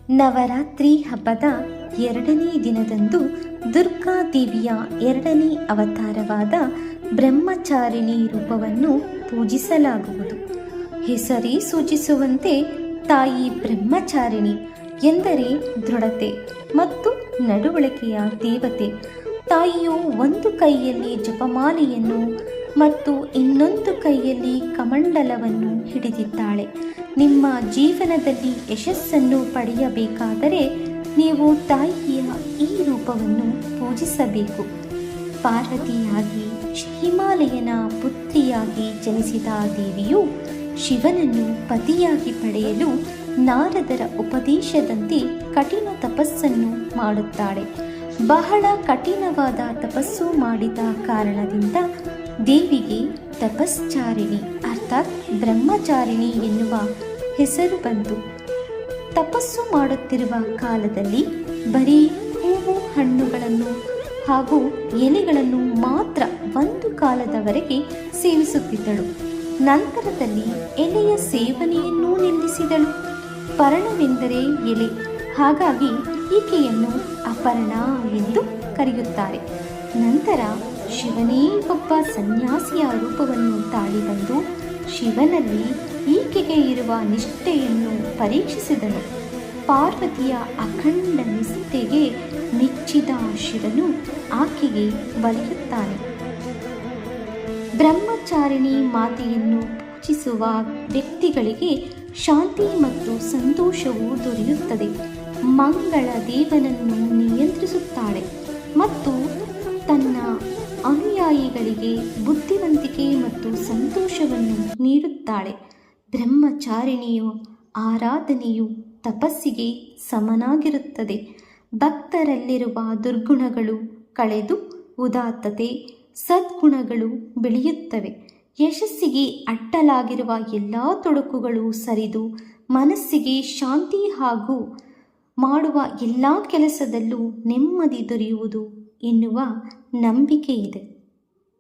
ನವರಾತ್ರಿ ಹಬ್ಬದ 2ನೇ ದಿನದಂದು ದುರ್ಗಾದೇವಿಯ 2ನೇ ಅವತಾರವಾದ ಬ್ರಹ್ಮಚಾರಿಣಿ ರೂಪವನ್ನು ಪೂಜಿಸಲಾಗುವುದು. ಹೆಸರೇ ಸೂಚಿಸುವಂತೆ ತಾಯಿ ಬ್ರಹ್ಮಚಾರಿಣಿ ಎಂದರೆ ದೃಢತೆ ಮತ್ತು ನಡವಳಿಕೆಯ ದೇವತೆ. ತಾಯಿಯು ಒಂದು ಕೈಯಲ್ಲಿ ಜಪಮಾಲೆಯನ್ನು ಮತ್ತು ಇನ್ನೊಂದು ಕೈಯಲ್ಲಿ ಕಮಂಡಲವನ್ನು ಹಿಡಿದಿದ್ದಾಳೆ. ನಿಮ್ಮ ಜೀವನದಲ್ಲಿ ಯಶಸ್ಸನ್ನು ಪಡೆಯಬೇಕಾದರೆ ನೀವು ತಾಯಿಯ ಈ ರೂಪವನ್ನು ಪೂಜಿಸಬೇಕು. ಪಾರ್ವತಿಯಾಗಿ ಹಿಮಾಲಯನ ಪುತ್ರಿಯಾಗಿ ಜನಿಸಿದ ದೇವಿಯು ಶಿವನನ್ನು ಪತಿಯಾಗಿ ಪಡೆಯಲು ನಾರದರ ಉಪದೇಶದಂತೆ ಕಠಿಣ ತಪಸ್ಸನ್ನು ಮಾಡುತ್ತಾಳೆ. ಬಹಳ ಕಠಿಣವಾದ ತಪಸ್ಸು ಮಾಡಿದ ಕಾರಣದಿಂದ ದೇವಿಗೆ ತಪಶ್ಚಾರಿಣಿ ಅರ್ಥಾತ್ ಬ್ರಹ್ಮಚಾರಿಣಿ ಎನ್ನುವ ಹೆಸರು ಬಂತು. ತಪಸ್ಸು ಮಾಡುತ್ತಿರುವ ಕಾಲದಲ್ಲಿ ಬರೀ ಹೂವು ಹಣ್ಣುಗಳನ್ನು ಹಾಗೂ ಎಲೆಗಳನ್ನು ಮಾತ್ರ ಒಂದು ಕಾಲದವರೆಗೆ ಸೇವಿಸುತ್ತಿದ್ದಳು. ನಂತರದಲ್ಲಿ ಎಲೆಯ ಸೇವನೆಯನ್ನೂ ನಿಲ್ಲಿಸಿದಳು. ಪರ್ಣವೆಂದರೆ ಎಲೆ, ಹಾಗಾಗಿ ಈಕೆಯನ್ನು ಅಪರ್ಣ ಎಂದು ಕರೆಯುತ್ತಾರೆ. ನಂತರ ಶಿವನೇ ಒಬ್ಬ ಸನ್ಯಾಸಿಯ ರೂಪವನ್ನು ತಾಳಿ ಬಂದು ಶಿವನಲ್ಲಿ ಈಕೆಗೆ ಇರುವ ನಿಷ್ಠೆಯನ್ನು ಪರೀಕ್ಷಿಸಿದನು. ಪಾರ್ವತಿಯ ಅಖಂಡ ನಿಷ್ಠೆಗೆ ಮೆಚ್ಚಿದ ಶಿವನು ಆಕೆಗೆ ಒಲಿಯುತ್ತಾನೆ. ಬ್ರಹ್ಮಚಾರಿಣಿ ಮಾತೆಯನ್ನು ಪೂಜಿಸುವ ವ್ಯಕ್ತಿಗಳಿಗೆ ಶಾಂತಿ ಮತ್ತು ಸಂತೋಷವು ದೊರೆಯುತ್ತದೆ. ಮಂಗಳ ದೇವನನ್ನು ನಿಯಂತ್ರಿಸುತ್ತಾಳೆ ಮತ್ತು ತನ್ನ ಅನುಯಾಯಿಗಳಿಗೆ ಬುದ್ಧಿವಂತಿಕೆ ಮತ್ತು ಸಂತೋಷವನ್ನು ನೀಡುತ್ತಾಳೆ. ಬ್ರಹ್ಮಚಾರಿಣಿಯ ಆರಾಧನೆಯು ತಪಸ್ಸಿಗೆ ಸಮನಾಗಿರುತ್ತದೆ. ಭಕ್ತರಲ್ಲಿರುವ ದುರ್ಗುಣಗಳು ಕಳೆದು ಉದಾತ್ತತೆ, ಸದ್ಗುಣಗಳು ಬೆಳೆಯುತ್ತವೆ. ಯಶಸ್ಸಿಗೆ ಅಡ್ಡಲಾಗಿರುವ ಎಲ್ಲ ತೊಡಕುಗಳು ಸರಿದು ಮನಸ್ಸಿಗೆ ಶಾಂತಿ ಹಾಗೂ ಮಾಡುವ ಎಲ್ಲ ಕೆಲಸದಲ್ಲೂ ನೆಮ್ಮದಿ ದೊರೆಯುವುದು ಎನ್ನುವ ನಂಬಿಕೆ ಇದೆ.